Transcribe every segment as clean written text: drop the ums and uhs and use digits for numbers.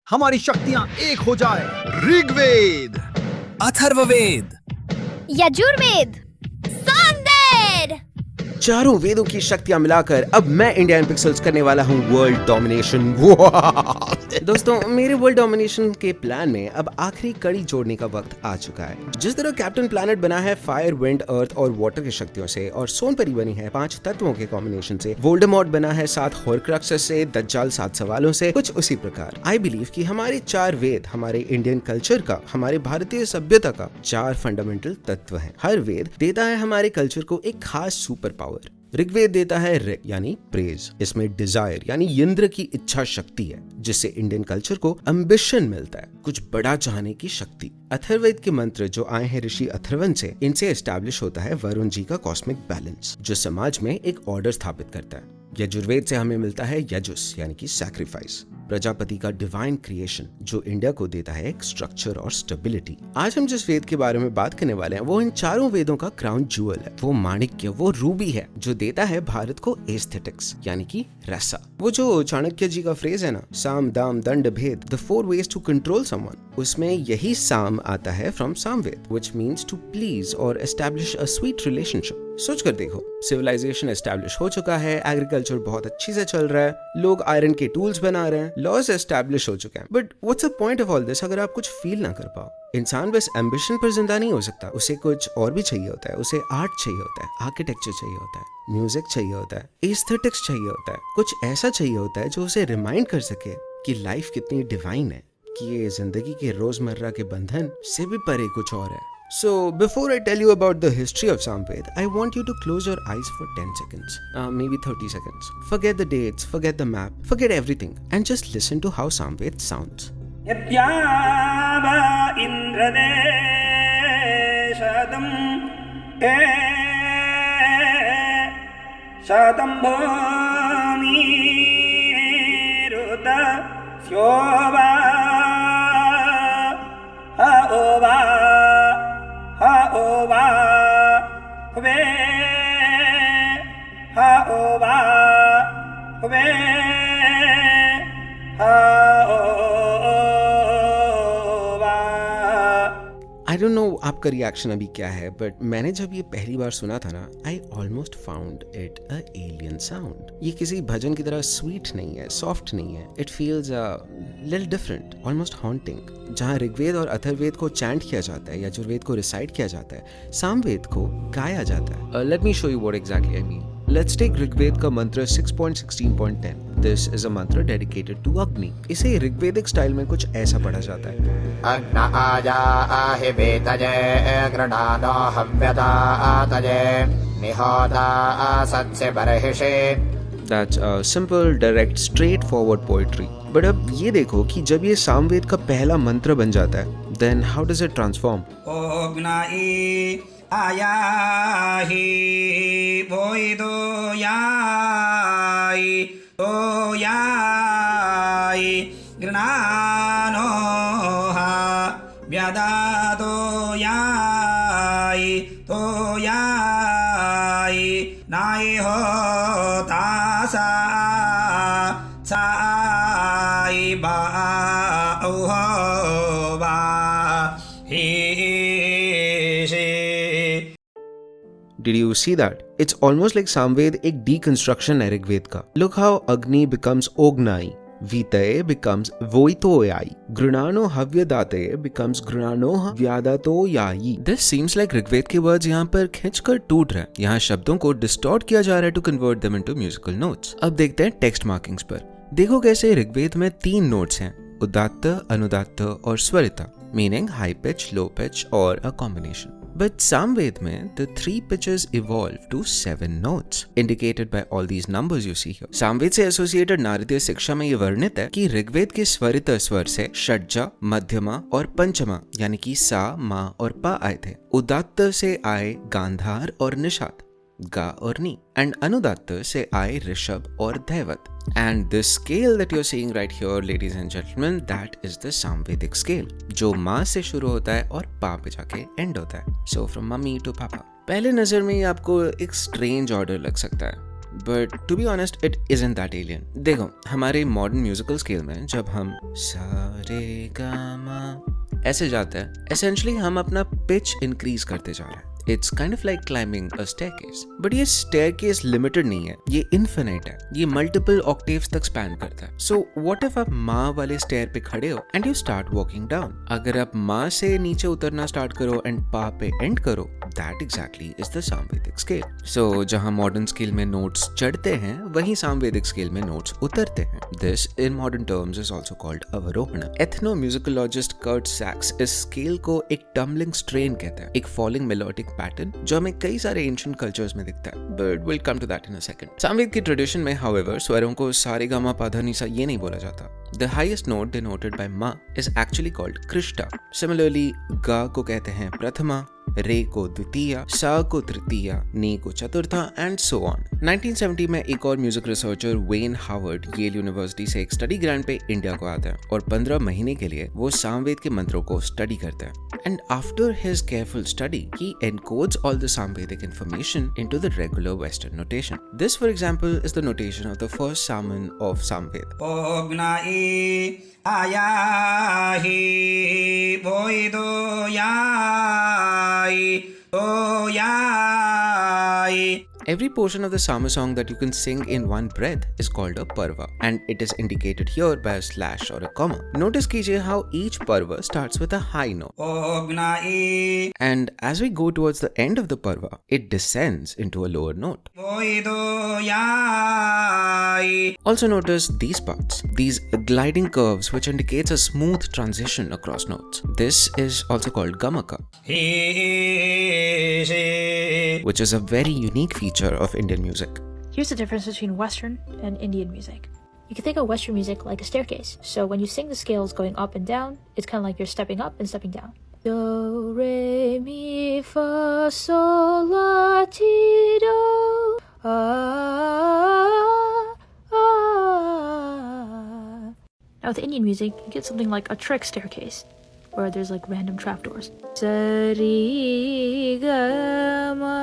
हमारी शक्तियां एक हो जाए। ऋग्वेद, अथर्ववेद, यजुर्वेद, सामवेद। चारों वेदों की शक्तियां मिलाकर अब मैं इंडियन पिक्सल्स करने वाला हूं वर्ल्ड डोमिनेशन। दोस्तों, मेरे वर्ल्ड डोमिनेशन के प्लान में अब आखिरी कड़ी जोड़ने का वक्त आ चुका है। जिस तरह कैप्टन प्लैनेट बना है फायर, विंड, अर्थ और वाटर की शक्तियों से, और सोनपरी बनी है 5 तत्वों के कॉम्बिनेशन से, वोल्डेमॉर्ट बना है 7 हॉर्क्रक्सेस से, दज्जाल 7 सवालों से, कुछ उसी प्रकार आई बिलीव कि हमारे 4 वेद हमारे इंडियन कल्चर का, हमारे भारतीय सभ्यता का 4 फंडामेंटल तत्व हैं। हर वेद देता है हमारे कल्चर को एक खास सुपर पावर। ऋग्वेद देता है ऋ यानी प्रेज, इसमें डिजायर यानी इंद्र की इच्छा शक्ति है, जिससे इंडियन कल्चर को एम्बिशन मिलता है, कुछ बड़ा चाहने की शक्ति। अथर्ववेद के मंत्र जो आए हैं ऋषि अथर्वन से, इनसे एस्टैब्लिश होता है वरुण जी का कॉस्मिक बैलेंस, जो समाज में एक ऑर्डर स्थापित करता है। यजुर्वेद से हमें मिलता है यजुस यानी कि सैक्रिफाइस, प्रजापति का डिवाइन क्रिएशन, जो इंडिया को देता है एक स्ट्रक्चर और स्टेबिलिटी। आज हम जिस वेद के बारे में बात करने वाले हैं वो इन चारों वेदों का क्राउन ज्वेल है, वो माणिक्य, वो रूबी है जो देता है भारत को एस्थेटिक्स यानी कि रसा। वो जो चाणक्य जी का फ्रेज है ना, साम दाम दंड भेद, the 4 ways to control someone, उसमें यही साम आता है from Samaveda, which means to please और एस्टैब्लिश अ स्वीट रिलेशनशिप। सोच कर देखो, सिविलाइजेशन एस्टैब्लिश हो चुका है, एग्रीकल्चर बहुत अच्छी से चल रहा है, लोग आयरन के टूल्स बना रहे हैं, लॉज एस्टैब्लिश हो चुके हैं, but what's the point of all this अगर आप कुछ फील ना कर पाओ। इंसान बस एम्बिशन पर जिंदा नहीं हो सकता, उसे कुछ और भी चाहिए होता है। उसे आर्ट चाहिए होता है, आर्किटेक्चर चाहिए होता है, म्यूजिक चाहिए होता है, एस्थेटिक्स चाहिए होता है, कुछ ऐसा चाहिए होता है जो उसे रिमाइंड कर सके कि लाइफ कितनी डिवाइन है, कि ये जिंदगी के रोजमर्रा के बंधन से भी परे कुछ और है। So, before I tell you about the history of Samved, I want you to close your eyes for 10 seconds, maybe 30 seconds. Forget the dates, forget the map, forget everything, and just listen to how Samved sounds. यद्यावा इन्द्रदेशदं शतं भूमिरुत स्योवा ओवा ओवा वे ओवा वे I don't know आपका reaction अभी क्या है, but मैंने जब ये पहली बार सुना था ना, I almost found it a alien sound. ये किसी भजन की तरह स्वीट नहीं है, सॉफ्ट नहीं है, it feels little different, almost haunting. जहाँ ऋग्वेद और अथर्ववेद को चैंट किया जाता है, यजुर्वेद को रिसाइट किया जाता है, सामवेद को गाया जाता है। Let me show you what exactly I mean. Let's take Rigveda का मंत्र 6.16.10. This is a mantra dedicated to Agni. इसे ऋग्वेदिक स्टाइल में कुछ ऐसा पढ़ा जाता है। अग्न आजा आहि वेतजे गृणानो हव्यता आतजे निहोता आसत्स्य बर्हिषे। That's a simple, direct, straightforward poetry. But अब ये देखो कि जब ये सामवेद का पहला मंत्र बन जाता है, then how does it transform? ओग्नाई आयाहि भोइदो याई तो याई गृणानोहा व्यदादो याई तो याई नाई हो तासा साई बा ओहो बा ही। Did you see that? It's almost like Samved एक deconstruction है ऋग्वेद का. Look how Agni becomes Ognai, Vitaye becomes Voitoyai, Grunano Havyadataye becomes Grunano Vyadatoyai. This seems like Rigveda के वर्ड्स यहाँ पर खिंचकर टूट रहे हैं. यहाँ शब्दों को डिस्टॉर्ट किया जा रहा है to convert them into musical notes. अब देखते हैं टेक्स्ट मार्किंग्स पर. देखो कैसे ऋग्वेद में 3 नोट्स हैं, उदात्त, अनुदात्त और Swarita, meaning high pitch, low pitch or a combination. But Samved में the 3 pitches evolve to 7 notes, indicated by all these numbers you see here. Samved से एसोसिएटेड नारदीय शिक्षा में ये वर्णित है कि ऋग्वेद के स्वरित स्वर से षड्जा, मध्यमा और पंचमा यानी कि सा, मा और पा आए थे। उदात्त से आए गांधार और निषाद, गा और नी, एंड अनुदात्त से आए ऋषभ और धैवत। And this scale that you're seeing right here, ladies and gentlemen, that is the Samvedic scale, जो माँ से शुरू होता है और पा पे जाके एंड होता है। So from mummy to papa. पहले नजर में ही आपको एक स्ट्रेंज ऑर्डर लग सकता है, but to be honest it isn't that alien. देखो हमारे मॉडर्न म्यूजिकल स्केल में जब हम सा रे गा मा ऐसे जाते हैं, एसेंशियली हम अपना पिच इंक्रीज करते जा रहे हैं। It's kind of like climbing a staircase. But ये staircase limited नहीं है, ये infinite है, ये multiple octaves तक span करता है। So what if आप माँ वाले stair पे खड़े हो and you start walking down? अगर आप माँ से नीचे उतरना start करो and पा पे end करो, that exactly is the Samvedic scale. So जहाँ modern scale में notes चढ़ते हैं, वहीं Samvedic scale में notes उतरते हैं। This in modern terms is also called avarohana. Ethnomusicologist Kurt Sachs इस scale को एक tumbling strain कहता है, एक falling melodic पैटर्न जो हमें कई सारे एंशिएंट कल्चर्स में दिखता है, but will come to that in a second. Samaveda की ट्रेडिशन में हाउएवर स्वरों को सा रे गा मा पा धा नि सा ये नहीं बोला जाता। The highest note denoted by मा इज एक्चुअली कॉल्ड कृष्टा। सिमिलरली गा को कहते हैं प्रथमा, रे को द्वितीया, सा को तृतीया, नी को चतुर्था एंड सो ऑन। 1970 में एक और music researcher Wayne Howard Yale University से एक स्टडी ग्रांट पे इंडिया को आता है और 15 महीने के लिए वो सामवेद के मंत्रों को स्टडी करता है। And after his careful study he encodes all the Samavedic information into the regular western notation. This for example is the notation of the first saman of Samaveda. ओग्नाई आयाहि वोइदो याई तो याई। Every portion of the Sama song that you can sing in one breath is called a parva, and it is indicated here by a slash or a comma. Notice कीजिए how each parva starts with a high note. ओग्नाई And as we go towards the end of the parva, it descends into a lower note. वोइदो याई। Also notice these parts, these gliding curves which indicates a smooth transition across notes. This is also called gamaka, he she which is a very unique feature of Indian music. Here's the difference between Western and Indian music. You can think of Western music like a staircase. So when you sing the scales going up and down, it's kind of like you're stepping up and stepping down. Do, re, mi, fa, sol, la, ti, do. Now with Indian music, you get something like a trick staircase, where there's like random trapdoors. Sa, re, ga, ma.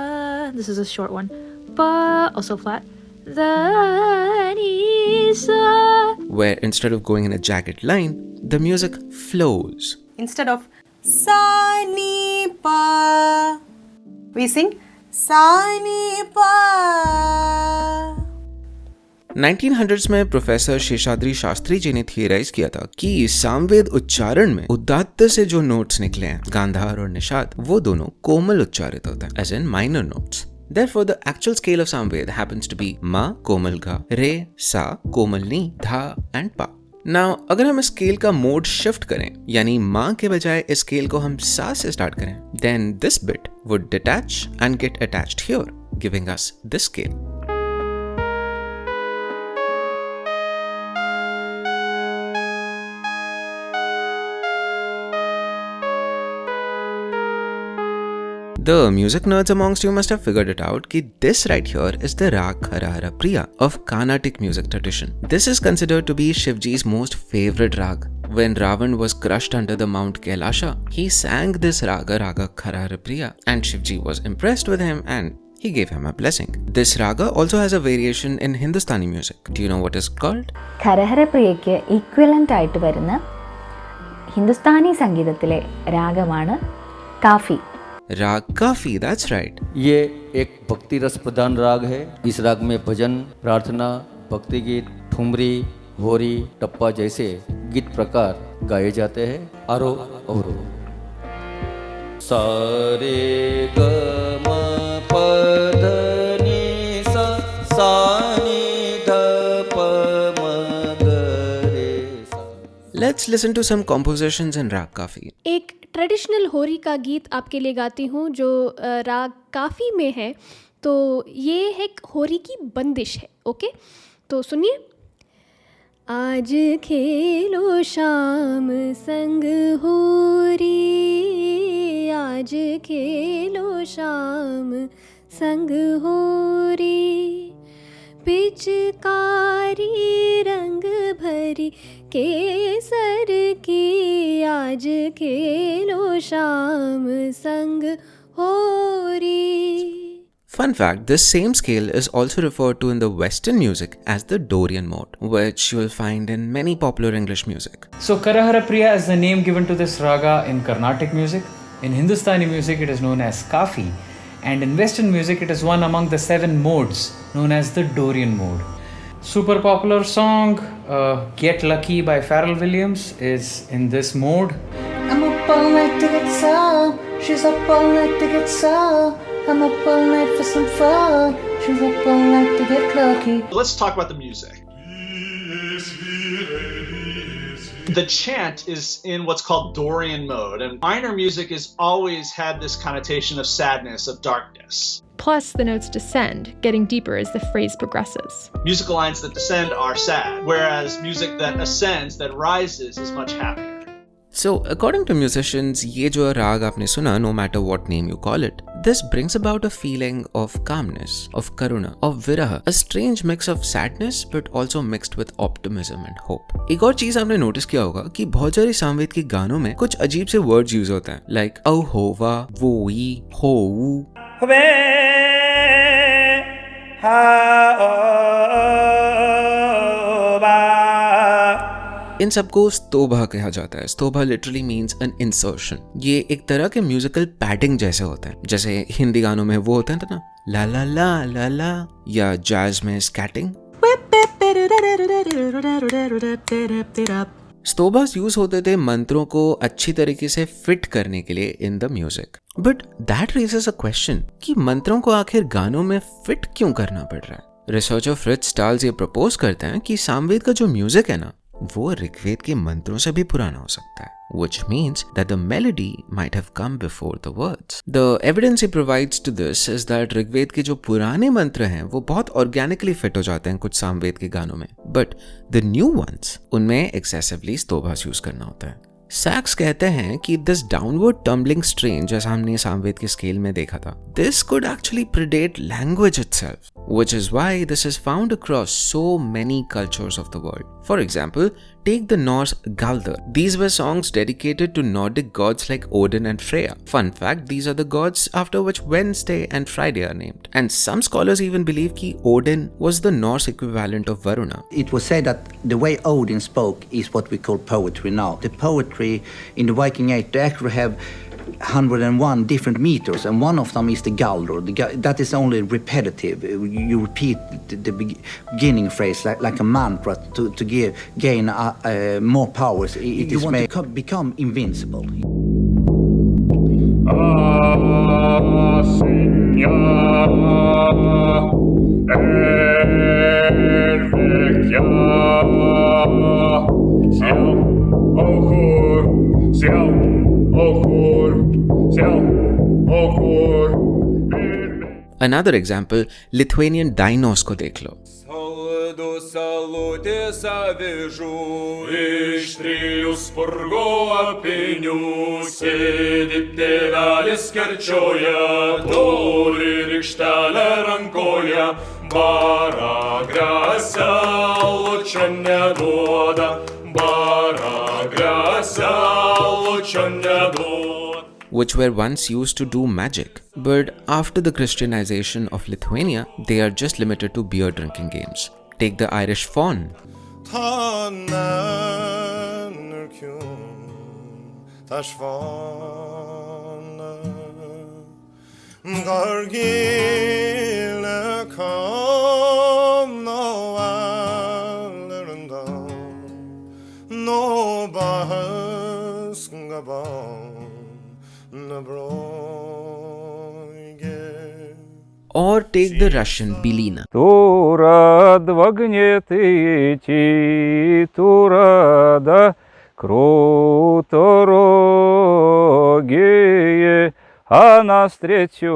This is a short one. Pa, also flat. Da, ni, sa. Where instead of going in a jagged line, the music flows. Instead of sa ni pa, we sing sa ni pa. 1900s में professor Seshadri Shastri ji ने थियराइज किया था कि सामवेद उच्चारण में उदात्त से जो नोट्स निकले हैं, गांधार और निषाद, वो दोनों कोमल उच्चारित होता है, as in minor notes. Therefore, the actual scale of Samved happens to be Ma, Komal Ga, Re, Sa, Komal Ni, Dha and Pa. Now, अगर हम इस स्केल का मोड शिफ्ट करें, यानी माँ के बजाय इस स्केल को हम सा से स्टार्ट करें, then this bit would detach and get attached here, giving us this scale. The music nerds amongst you must have figured it out कि this right here is the Rag Khara Hara Priya of Carnatic music tradition. This is considered to be Shivji's most favorite rag. When Ravan was crushed under the Mount Kailasha, he sang this raga Khara Hara Priya, and Shivji was impressed with him and he gave him a blessing. This raga also has a variation in Hindustani music. Do you know what is called? ഖരഹരപ്രിയയ്ക്ക് equivalent ആയിട്ട് വരുന്ന ഹിന്ദുസ്ഥാനി സംഗീതത്തിലെ രാഗമാണ് Kafi. Rag Kafi, that's right. ये एक भक्ति रस प्रधान राग है। इस राग में भजन, प्रार्थना, भक्ति गीत, ठुमरी, होरी, टप्पा जैसे गीत प्रकार गाए जाते हैं। आरोह अवरोह। सा रे ग म प ध नि सा, सा नि ध प म ग रे सा। Let's listen to some compositions in Rag Kafi. एक ट्रेडिशनल होरी का गीत आपके लिए गाती हूँ जो राग काफ़ी में है। तो ये एक होरी की बंदिश है। ओके, तो सुनिए। आज खेलो शाम संग होरी, आज खेलो शाम संग होरी, पिचकारी रंग भरी केसर की, आज खेलो शाम संग होरी। Fun fact, this same scale is also referred to in the Western music as the Dorian mode, which you will find in many popular English music. So Karahara Priya is the name given to this raga in Carnatic music. In Hindustani music it is known as Kafi, and in Western music it is one among the 7 modes known as the Dorian mode. Super popular song Get Lucky by Pharrell Williams is in this mode. I'm up all night to get some, she's up all night to get some, I'm up all night for some fun, she's up all night to get lucky. Let's talk about the music. The chant is in what's called Dorian mode, and minor music has always had this connotation of sadness, of darkness. Plus, the notes descend, getting deeper as the phrase progresses. Musical lines that descend are sad, whereas music that ascends, that rises, is much happier. So, according to musicians, ये जो राग आपने सुना, no matter what name you call it, this brings about a feeling of calmness, of karuna, of viraha, a strange mix of sadness but also mixed with optimism and hope. एक और चीज आपने notice किया होगा कि बहुत सारे सामवेद के गानों में कुछ अजीब से वर्ड्स यूज होते हैं, लाइक औ होवा, वो ई, हो इन सबको स्तोभा कहा जाता है. स्तोभा लिटरली मीन्स एन इंसर्शन. ये एक तरह के म्यूजिकल पैडिंग जैसे होते हैं, जैसे हिंदी गानों में वो होते हैं ना, ला ला ला ला ला, या जैज में स्कैटिंग. स्तोभास यूज होते थे मंत्रों को अच्छी तरीके से फिट करने के लिए in the music. But that raises a question कि मंत्रों को आखिर गानों में फिट क्यों करना पड़ रहा है. रिसर्चर फ्रिट्ज स्टाल्स ये प्रपोज करते हैं कि सामवेद का जो म्यूजिक है ना, वो ऋग्वेद के मंत्रों से भी पुराना हो सकता है, which means that the melody might have come before the words. The evidence he provides to this is that Rigveda के जो पुराने मंत्र हैं वो बहुत organically fit हो जाते हैं कुछ सामवेद के गानों में, but the new ones उनमें excessively स्तोभास यूज करना होता है. सैक्स कहते हैं कि दिस डाउनवर्ड टम्बलिंग स्ट्रेन, जैसा हमने सामवेद के स्केल में देखा था, this could actually predate language itself, which is why this is found across so many cultures of the world. For example, take the Norse Galdr. These were songs dedicated to Nordic gods like Odin and Freya. Fun fact, these are the gods after which Wednesday and Friday are named. And some scholars even believe that Odin was the Norse equivalent of Varuna. It was said that the way Odin spoke is what we call poetry now. The poetry in the Viking Age, they actually have 101 different meters, and one of them is the Galdr. That is only repetitive. You repeat the beginning phrase like a mantra to gain more powers. You want to become invincible. Another example, Lithuanian Dainos को देख लो. Which were once used to do magic, but after the Christianization of Lithuania, they are just limited to beer drinking games. Take the Irish faun. Or take the Russian Bilina. Турад в огне ты турада круторогие, а навстречу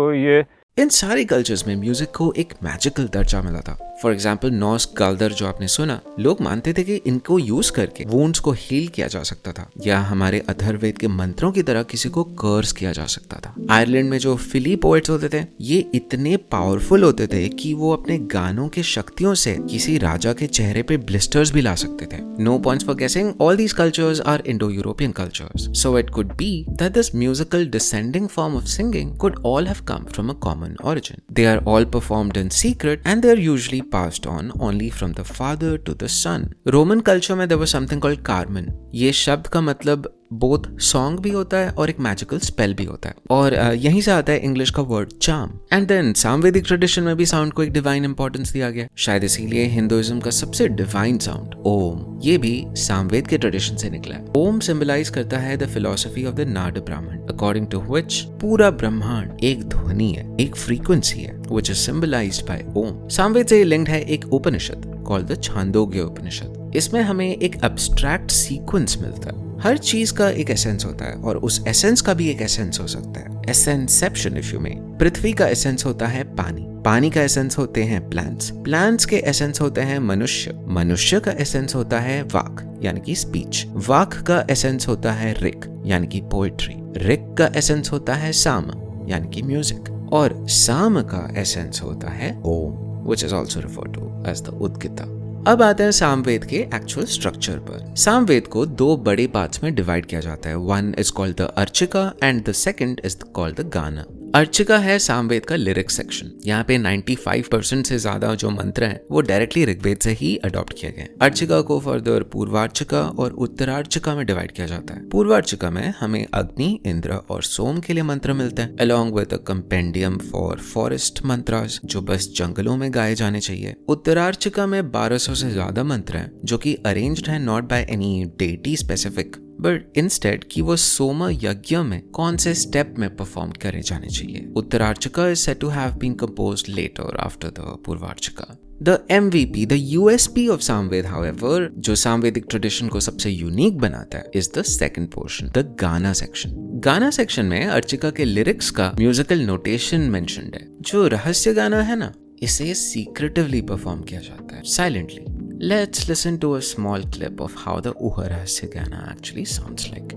इन सारे cultures में music को एक magical दर्जा मिला था. For example, Norse गाल्दर जो आपने सुना, लोग मानते थे कि इनको यूज करके वुंड्स को हील किया जा सकता था, या हमारे अथर्ववेद के मंत्रों की तरह किसी को कर्स किया जा सकता था. आयरलैंड में जो फिली पोएट्स होते थे, ये इतने पावरफुल होते थे कि वो अपने गानों के शक्तियों से किसी राजा के चेहरे पे ब्लिस्टर्स भी ला सकते थे. No points for guessing, all these cultures are Indo European cultures. So it could be that this musical descending form of singing could all have come from a common Roman origin. They are all performed in secret and they are usually passed on only from the father to the son. Roman culture में there was something called Carmen. ये शब्द का मतलब both song भी होता है और एक मैजिकल स्पेल भी होता है, और यहीं से आता है इंग्लिश का word charm. And then Samavedic tradition में भी साउंड को एक डिवाइन इंपॉर्टेंस दिया गया. शायद इसीलिए हिंदुइज्म का सबसे डिवाइन साउंड ओम, ये भी सामवेद के ट्रेडिशन से निकला है. ओम सिंबलाइज करता है द फिलोसफी ऑफ द नाड ब्राह्मण, अकॉर्डिंग टू व्हिच पूरा ब्रह्मांड एक ध्वनि है, एक फ्रीक्वेंसी है, व्हिच इज सिंबलाइज्ड बाय ओम. सामवेद से लिंक्ड है एक उपनिषद कॉल्ड द छांदोग्य उपनिषद. इसमें हमें एक एब्स्ट्रैक्ट सीक्वेंस मिलता है. हर चीज का एक एसेंस होता है और उस एसेंस का भी एक एसेंस हो सकता है. एसेंसेप्शन इफ यू मे. पृथ्वी का एसेंस होता है पानी, पानी का एसेंस होते हैं प्लांट्स, प्लांट्स के एसेंस होते हैं मनुष्य, मनुष्य का एसेंस होता है वाक यानी कि स्पीच, वाक का एसेंस होता है ऋक यानी कि पोएट्री, ऋक का एसेंस होता है साम यानी कि म्यूजिक, और साम का एसेंस होता है ओम, which is also referred to as the Udgita. अब आते हैं सामवेद के एक्चुअल स्ट्रक्चर पर. सामवेद को दो बड़े पार्ट्स में डिवाइड किया जाता है. One is called the Archika and the second is called the गाना. अर्चिका है सामवेद का लिरिक्स सेक्शन. यहाँ पे 95% से ज्यादा जो मंत्र हैं वो डायरेक्टली ऋग्वेद से ही अडॉप्ट किए गए. अर्चिका को फर्दर पूर्वार्चिका और उत्तरार्चिका में डिवाइड किया जाता है. पूर्वार्चिका में हमें अग्नि, इंद्र और सोम के लिए मंत्र मिलते हैं, along with a compendium for forest mantras जो बस जंगलों में गाए जाने चाहिए. उत्तरार्चिका में 1200 से ज्यादा मंत्र हैं जो कि अरेंज्ड है not by any deity specific but instead कि वो सोम यज्ञ में कौन से स्टेप में परफॉर्म करे जाने चाहिए. Uttararchika is said to have been composed later after the Purvarchika. The MVP, the USP of Samaveda, however, जो सामवेदिक ट्रेडिशन को सबसे यूनिक बनाता है, is the second portion, the gana section. Gana section में अर्चिका के लिरिक्स का म्यूजिकल नोटेशन मेंशन्ड है. जो रहस्य गाना है ना, इसे सीक्रेटिवली परफॉर्म किया जाता है, silently. Let's listen to a small clip of how the Uha Rahasya Gana actually sounds like.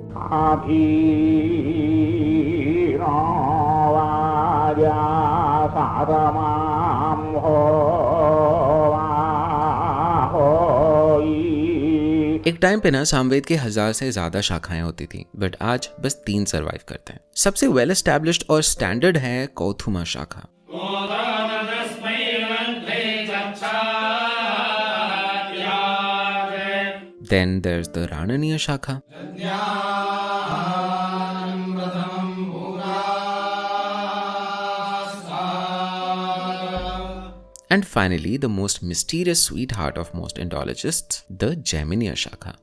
एक टाइम पे ना सामवेद के 1000 से ज्यादा शाखाएं होती थी, बट आज बस 3 सर्वाइव करते हैं. सबसे वेल एस्टैब्लिश्ड और स्टैंडर्ड है कौथुमा शाखा. Then there's the Rananiya Shakha. And finally, the most mysterious sweetheart of most Indologists, the Geminiya Shakha.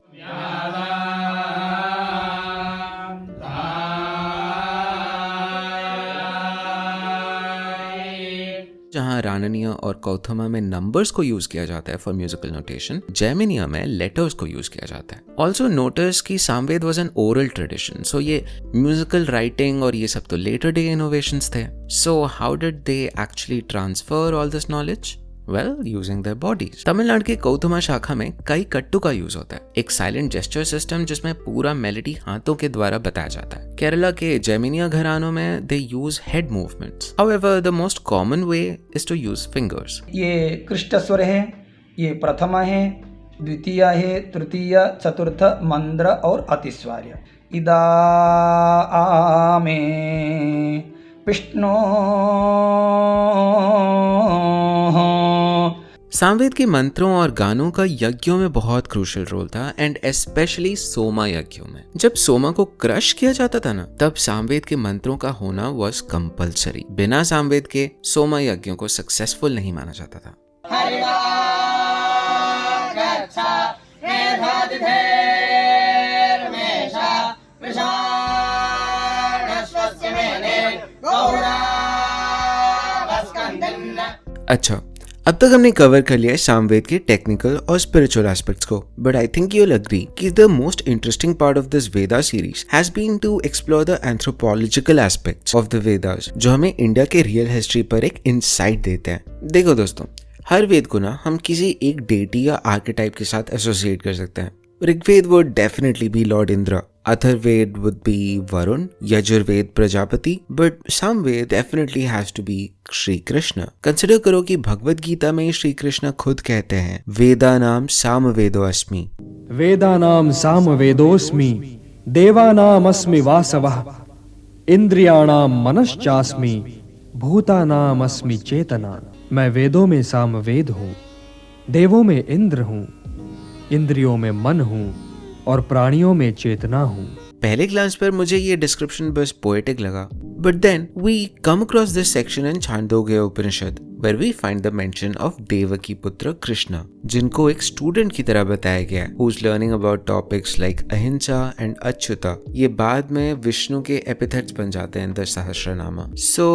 जहाँ राननिया और कौथुमा में नंबर्स को यूज किया जाता है फॉर म्यूजिकल नोटेशन, जेमिनिया में लेटर्स को यूज किया जाता है. ऑल्सो नोटिस कि Samaveda was an oral tradition, so ये म्यूजिकल राइटिंग और ये सब तो लेटर डे इनोवेशंस थे. So how did they actually transfer all this knowledge? Well, using their bodies. Tamil Nadu की कौथुमा शाखा में कई कट्टू का यूज होता है, एक साइलेंट जेस्चर सिस्टम जिसमें पूरा मेलोडी हाथों के द्वारा बताया जाता है. केरला के जेमिनिया घरानों में they use head movements. However, the most common way is to use fingers. ये कृष्ट स्वर है, ये प्रथम है, द्वितीय है, तृतीय, चतुर्थ, मंद्र और अतिस्वार्य. इदा आमे विष्णु. सामवेद के मंत्रों और गानों का यज्ञों में बहुत क्रूशियल रोल था, एंड स्पेशली सोमा यज्ञों में. जब सोमा को क्रश किया जाता था ना, तब सामवेद के मंत्रों का होना वाज कंपलसरी. बिना सामवेद के सोमा यज्ञों को सक्सेसफुल नहीं माना जाता था. अच्छा, अब तक हमने कवर कर लिया है सामवेद के टेक्निकल और स्पिरिचुअल एस्पेक्ट्स को, but I think you will agree कि the most interesting part of this Veda series has been to explore the anthropological aspects of the Vedas, जो हमें इंडिया के रियल हिस्ट्री पर एक इंसाइट देते हैं. देखो दोस्तों, हर वेद को ना हम किसी एक डेटी या आर्केटाइप के साथ एसोसिएट कर सकते हैं. Rigveda would definitely be Lord Indra, Atharvaveda would be Varun, Yajurved Prajapati, but Samved definitely has to be Shri Krishna. Consider करो कि भगवद गीता में श्री कृष्ण खुद कहते हैं, वेदानाम सामवेदो अस्मि. वेदानाम सामवेदोस्मि, देवानाम अस्मि वासवः, इंद्रियाणाम मनश्चास्मि, भूतानाम अस्मि चेतना, मैं वेदों में सामवेद हूँ, देवों में इंद्र हूँ, इंद्रियों में मन हूँ और प्राणियों में चेतना हूँ। पहले ग्लांस पर मुझे ये डिस्क्रिप्शन बस पोएटिक लगा, but then we come across this section in Chandogya Upanishad where we find the mention of Devaki पुत्र कृष्णा, जिनको एक स्टूडेंट की तरह बताया गया है, who's learning about topics like अहिंसा and अच्युता। ये बाद में विष्णु के एपिथेट्स बन जाते हैं द सहस्रनामा। सो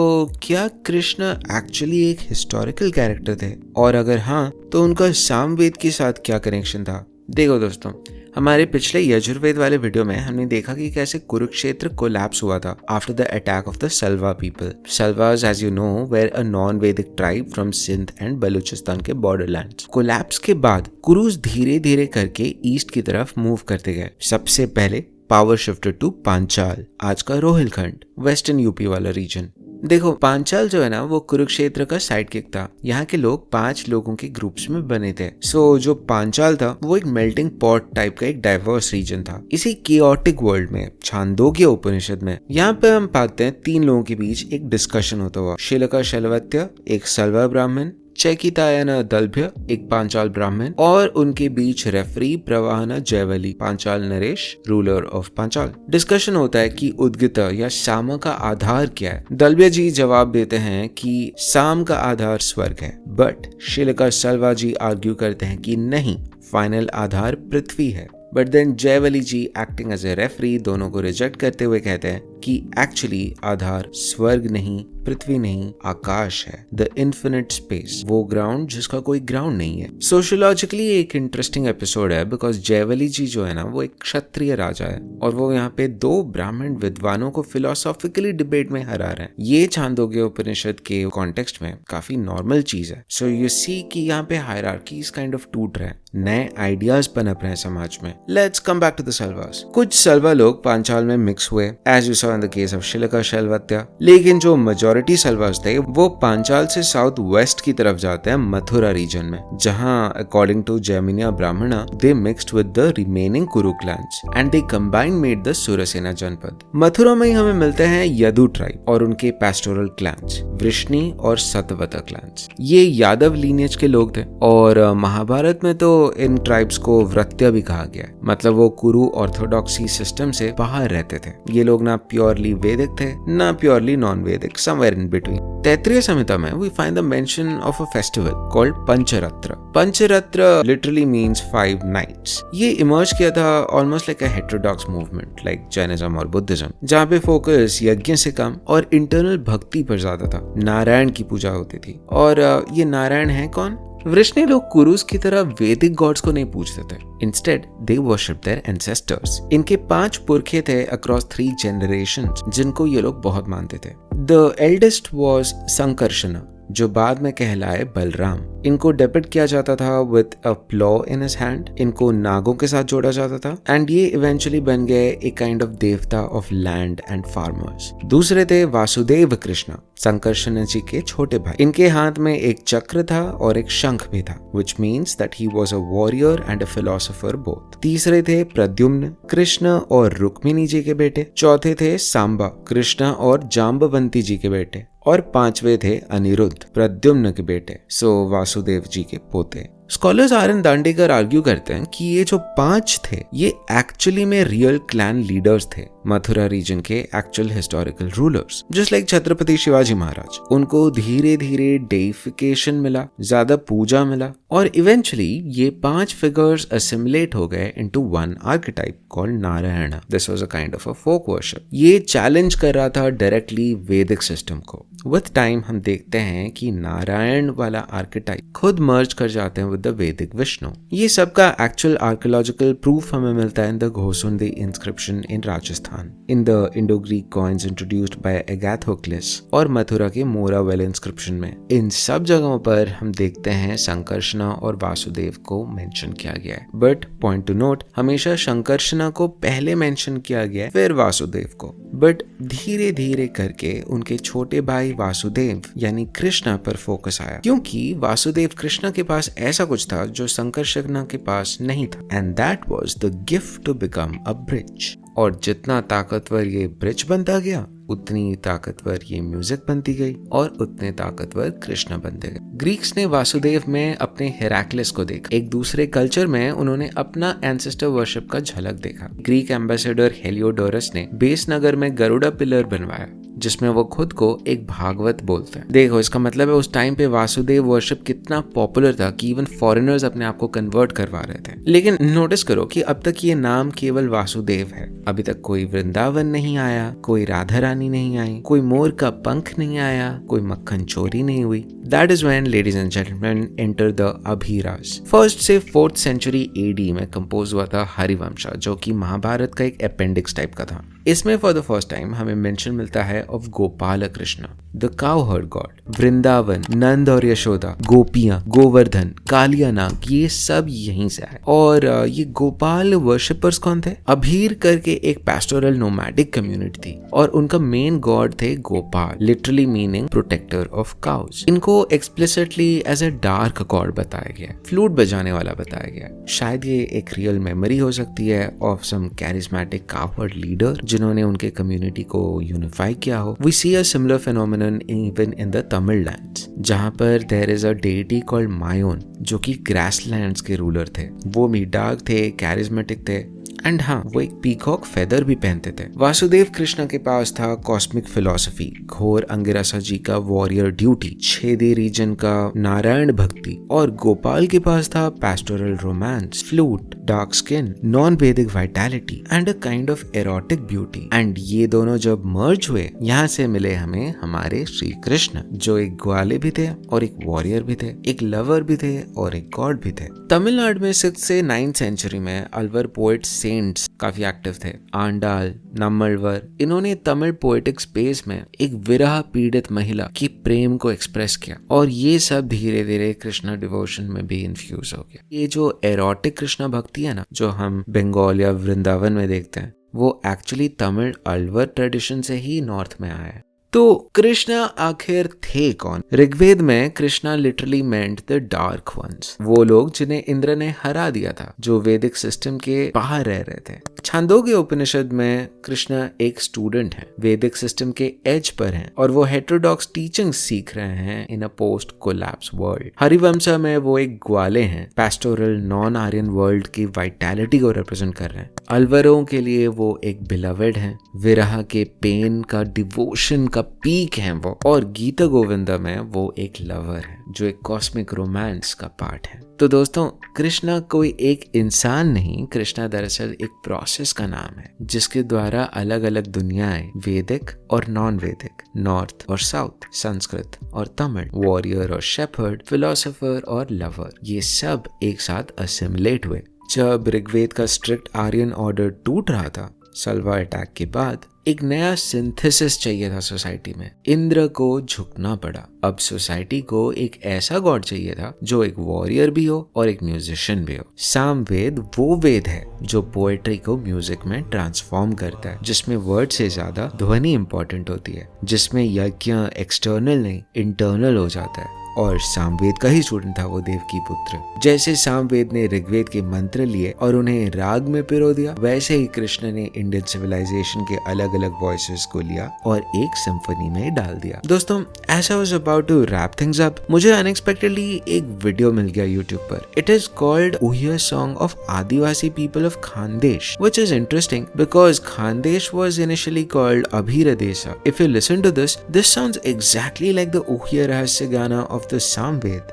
क्या कृष्ण एक्चुअली एक हिस्टोरिकल कैरेक्टर थे, और अगर हाँ तो उनका सामवेद के साथ क्या कनेक्शन था? देखो दोस्तों, हमारे पिछले यजुर्वेद वाले वीडियो में हमने देखा कि कैसे कुरुक्षेत्र कोलैप्स हुआ था after the attack of the Salva people. Salvas, as you know, were a non Vedic tribe from Sindh and Baluchistan के बॉर्डरलैंड्स। कोलैप्स के बाद कुरुज धीरे धीरे करके ईस्ट की तरफ मूव करते गए। सबसे पहले पावर शिफ्टेड टू पांचाल, आज का रोहिलखंड, वेस्टर्न यूपी वाला रीजन। देखो, पांचाल जो है ना, वो कुरुक्षेत्र का साइड किक था। यहाँ के लोग 5 लोगों के ग्रुप्स में बने थे। सो जो पांचाल था वो एक मेल्टिंग पॉट टाइप का एक डाइवर्स रीजन था। इसी केओटिक वर्ल्ड में छांदोग्य उपनिषद में यहाँ पे हम पाते हैं 3 लोगों के बीच एक डिस्कशन होता हुआ। शिलका शलवत्य, एक सलवा ब्राह्मण, चैकितायन दलभ्य, एक पांचाल ब्राह्मण, और उनके बीच रेफरी प्रवाहना जयवली, पांचाल नरेश, रूलर ऑफ पांचाल। डिस्कशन होता है कि उद्गित या साम का आधार क्या है। दलभ्य जी जवाब देते हैं कि साम का आधार स्वर्ग है, बट शिलका सलवा जी आर्ग्यू करते हैं कि नहीं, फाइनल आधार पृथ्वी है। But then Jaivali ji acting as a referee दोनों को रिजेक्ट करते हुए कहते हैं कि एक्चुअली आधार स्वर्ग नहीं, पृथ्वी नहीं, आकाश है, द इन्फिनिट स्पेस, वो ग्राउंड जिसका कोई ग्राउंड नहीं है। सोशियोलॉजिकली एक इंटरेस्टिंग एपिसोड है, बिकॉज जयवली जी जो है ना, वो एक क्षत्रिय राजा है और वो यहाँ पे 2 ब्राह्मण विद्वानों को फिलोसॉफिकली डिबेट में हरा रहे हैं। ये छांदोग्य उपनिषद के कॉन्टेक्स्ट में काफी नॉर्मल चीज है। सो यू सी कि यहाँ पे हायरार्कीज काइंड ऑफ टूट रहे हैं, नए आइडियाज पनप रहे हैं समाज में। Let's come back to the Salvas. कुछ सलवा लोग पांचाल में मिक्स हुए, as you saw in the case of Shilaka Shalavatya, लेकिन जो मेजॉरिटी सलवास थे वो पांचाल से साउथ वेस्ट की तरफ जाते हैं मथुरा रीजन में, जहां according to Jaiminiya Brahmana they mixed with the remaining Kuru clans and they combine made the Surasena janapada. Mathura में ही हमें मिलते हैं यदु ट्राइब और उनके पैस्टोरल क्लैंस, वृष्णि और सतवता क्लैंस। ये यादव लीनियज के लोग थे और महाभारत में तो इन ट्राइब्स को व्रत्य भी कहा गया है, मतलब वो कुरु ऑर्थोडॉक्सी सिस्टम से बाहर रहते थे। ये लोग ना प्योरली वैदिक थे ना purely non Vedic, somewhere in between. Taittiriya Samhita में we find the mention of a festival called Pancharatra. Pancharatra literally means 5 nights. ये इमर्ज किया था almost like a heterodox movement like Jainism और बुद्धिज्म, जहाँ पे फोकस यज्ञ से कम और इंटरनल भक्ति पर ज्यादा था। नारायण की पूजा होती थी, और ये नारायण है कौन? वृष्णि लोग कुरुस की तरह वैदिक गॉड्स को नहीं पूजते थे, instead they worship their ancestors. इनके 5 पुरखे थे अक्रॉस 3 जनरेशंस जिनको ये लोग बहुत मानते थे। द एल्डेस्ट वाज संकर्षण, जो बाद में कहलाए बलराम। इनको डिपिक्ट किया जाता था with a plough in his hand. इनको नागों के साथ जोड़ा जाता था एंड ये इवेंचुअली बन गए एक काइंड ऑफ देवता ऑफ लैंड एंड फार्मर्स। दूसरे थे वासुदेव कृष्ण, संकर्षण जी के छोटे भाई। इनके हाथ में एक चक्र था और एक शंख भी था, which means that he was a warrior and a philosopher both। तीसरे थे प्रद्युम्न, कृष्ण और रुक्मिणी जी के बेटे। चौथे थे सांबा, कृष्ण और जाम्बवंती जी के बेटे। और 5वें थे अनिरुद्ध, प्रद्युम्न के बेटे, सो वासुदेव जी के पोते। Scholars RN. दांडेकर आर्ग्यू करते हैं कि ये जो 5 थे ये एक्चुअली में रियल क्लैन लीडर्स थे, मथुरा रीजन के actual historical rulers, just like Chhatrapati Shivaji Maharaj. उनको धीरे धीरे डेइफिकेशन मिला, ज्यादा पूजा मिला, और इवेंचुअली ये 5 फिगर्स असिमिलेट हो गए into one archetype called Narayan. This was a kind of a folk worship. ये चैलेंज कर रहा था डायरेक्टली वैदिक सिस्टम को। विद टाइम हम देखते हैं कि नारायण वाला आर्केटाइप खुद मर्ज कर जाते हैं विद द वैदिक विष्णु। ये सब का एक्चुअल आर्कियोलॉजिकल प्रूफ हमें मिलता है in the Ghosundi inscription in Rajasthan, in the Indo Greek coins introduced by Agathocles, और मथुरा के मोरावेल इंस्क्रिप्शन में। इन सब जगहों पर हम देखते हैं संकर्षणा और वासुदेव को मेंशन किया गया है। बट पॉइंट टू नोट, हमेशा संकर्षणा को पहले मेंशन किया गया फिर वासुदेव को। बट धीरे धीरे करके उनके छोटे भाई वासुदेव यानी कृष्णा पर फोकस आया, क्योंकि वासुदेव कृष्णा के पास ऐसा कुछ था जो संकर्षणा के पास नहीं था, and that was the gift to become a bridge. और जितना ताकतवर ये ब्रिज बनता गया, उतनी ताकतवर ये म्यूजिक बनती गई और उतने ताकतवर कृष्ण बनते गए। ग्रीक्स ने वासुदेव में अपने हेराक्लिस को देखा। एक दूसरे कल्चर में उन्होंने अपना एंसेस्टर वर्शिप का झलक देखा। ग्रीक एम्बेसडर हेलियोडोरस ने बेस नगर में गरुड़ा पिलर बनवाया जिसमें वो खुद को एक भागवत बोलते हैं। देखो, इसका मतलब है उस टाइम पे वासुदेव वर्शिप कितना पॉपुलर था कि इवन फॉरेनर्स अपने आप को कन्वर्ट करवा रहे थे। लेकिन नोटिस करो कि अब तक ये नाम केवल वासुदेव है। अभी तक कोई वृंदावन नहीं आया, कोई राधा रानी नहीं आई, कोई मोर का पंख नहीं आया, कोई मक्खन चोरी नहीं हुई। That is when ladies and gentleman enter the Abhiraj. 1st से 4th सेंचुरी एडी में कंपोज हुआ था हरिवंशा, जो कि महाभारत का एक अपेंडिक्स टाइप का था। इसमें फॉर द फर्स्ट टाइम हमें मेंशन मिलता है of Gopal Krishna, the cow herd god. Vrindavan, Nand और यशोदा, गोपियां, गोवर्धन, कालिया नाग, ये सब यहीं से आए। और ये गोपाल वर्शिपर्स कौन थे? अभीर करके एक पैस्टोरल नोमैडिक कम्युनिटी थी और उनका मेन गॉड थे Gopal, literally meaning protector of cows. इनको explicitly as a dark god बताया गया, फ्लूट बजाने वाला बताया गया। शायद ये एक रियल मेमोरी हो सकती है of some charismatic cow herd leader जिन्होंने उनके कम्युनिटी को यूनिफाई किया हो। We see a similar phenomenon even in the Tamil lands, जहां पर there is a deity called Mayon जो कि ग्रासलैंड्स के रूलर थे। वो भी डार्क थे, कैरिस्मेटिक थे एंड हाँ, वो एक पीकॉक फेदर भी पहनते थे। वासुदेव कृष्ण के पास था कॉस्मिक फिलॉसफी, घोर अंगिरासा जी का वॉरियर ड्यूटी, छेदी रीजन का नारायण भक्ति, और गोपाल के पास था pastoral romance, flute, dark skin, non Vedic vitality and a kind of erotic beauty. And ये दोनों जब मर्ज हुए, यहाँ से मिले हमें हमारे श्री कृष्ण, जो एक ग्वाले भी थे और एक वॉरियर भी थे, एक लवर भी थे और एक गॉड भी थे। तमिलनाडु में 6th से 9th सेंचुरी में अलवर पोएट सेंट्स काफी एक्टिव थे। आंडाल, नम्मलवर, इन्होंने तमिल पोएटिक स्पेस में एक विरह पीड़ित महिला की प्रेम को एक्सप्रेस किया और ये सब धीरे धीरे कृष्णा डिवोशन में भी इन्फ्यूज हो गया। ये जो एरोटिक कृष्णा भक्ति है ना, जो हम बंगाल या वृंदावन में देखते हैं, वो एक्चुअली तमिल अलवर ट्रेडिशन से ही नॉर्थ में आया है। तो कृष्णा आखिर थे कौन? ऋग्वेद में Krishna literally meant the dark ones, वो लोग जिन्हें इंद्र ने हरा दिया था, जो वैदिक सिस्टम के बाहर रह रहे थे। छांदोग्य उपनिषद में कृष्णा एक स्टूडेंट है, वैदिक सिस्टम के एज पर हैं और वो हेटेरोडॉक्स टीचिंग सीख रहे हैं इन अ पोस्ट कोलैप्स वर्ल्ड। हरिवंशा में वो एक ग्वाले हैं, पैस्टोरल नॉन आर्यन वर्ल्ड की वाइटैलिटी को रिप्रेजेंट कर रहे हैं। अलवरों के लिए वो एक बिलवेड हैं, विरह के पेन का डिवोशन का पीक है वो, और गीता गोविंदा में वो एक लवर है जो एक कॉस्मिक रोमांस का पार्ट है। तो दोस्तों, कृष्णा कोई एक इंसान नहीं, कृष्णा दरअसल एक प्रोसेस का नाम है जिसके द्वारा अलग अलग दुनियाएं, वैदिक और नॉन वैदिक, नॉर्थ और साउथ, संस्कृत और तमिल, वॉरियर और शेपर्ड, फिलोसोफर और लवर, ये सब एक साथ असिमिलेट हुए। जब ऋग्वेद का स्ट्रिक्ट आर्यन ऑर्डर टूट रहा था सल्वा अटैक के बाद, एक नया सिंथेसिस चाहिए था सोसाइटी में। इंद्र को झुकना पड़ा। अब सोसाइटी को एक ऐसा गॉड चाहिए था जो एक वॉरियर भी हो और एक म्यूजिशियन भी हो। सामवेद वो वेद है जो पोएट्री को म्यूजिक में ट्रांसफॉर्म करता है, जिसमें वर्ड से ज्यादा ध्वनि इंपॉर्टेंट होती है, जिसमें यज्ञ एक्सटर्नल नहीं इंटरनल हो जाता है। और सामवेद का ही स्टूडेंट था वो देवकी पुत्र। जैसे सामवेद ने ऋग्वेद के मंत्र लिए और उन्हें राग में पिरो दिया, वैसे ही कृष्ण ने इंडियन सिविलाइजेशन के अलग अलग वॉइसेस को लिया और एक सिम्फनी में डाल दिया। दोस्तों, as I was about to wrap things up, मुझे अनएक्सपेक्टेडली एक वीडियो मिल गया यूट्यूब पर। It is called Ohiya song of Adivasi people of Khandesh, which is interesting because Khandesh was initially called Abhiradesa. If you listen to this sounds exactly like the Ohiya Rahasya Gana of the Samved.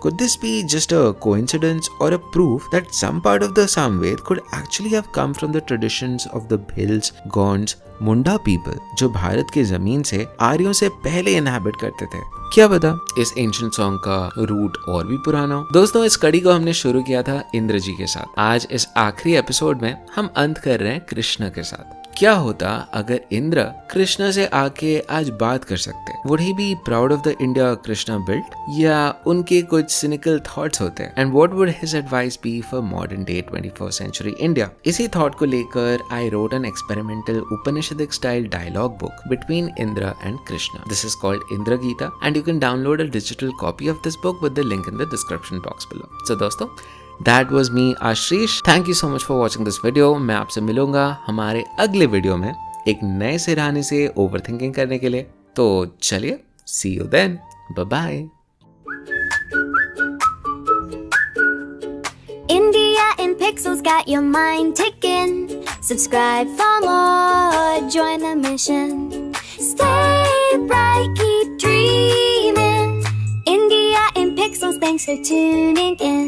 Could this be just a coincidence or a proof that some part of the Samved could actually have come from the traditions of the Bhils, Gonds, Munda people, जो भारत की जमीन से आर्यों से पहले inhabit करते थे? क्या पता इस एंशिएंट सॉन्ग का रूट और भी पुराना हो। दोस्तों, इस कड़ी को हमने शुरू किया था इंद्र जी के साथ। आज इस आखिरी एपिसोड में हम अंत कर रहे हैं कृष्ण के साथ। क्या होता अगर इंद्र कृष्णा से आके आज बात कर सकते? Would he be proud of the India Krishna built? या उनके कुछ cynical thoughts होते? And what would his advice be for modern day 21st century India? इसी thought को लेकर I wrote an experimental Upanishadic style dialogue book between Indra and Krishna. This is called Indra Gita and you can download a digital copy of this book with the link in the description box below. So दोस्तों, That was me, Ashish. Thank you so much for watching this video. मैं आपसे मिलूंगा हमारे अगले video में एक नए सिरहाने से ओवरथिंकिंग करने के लिए. तो चलिए, see you then. Bye bye. India in pixels got your mind ticking. Subscribe for more. Join the mission. Stay bright, keep dreaming. India in pixels. Thanks for tuning in.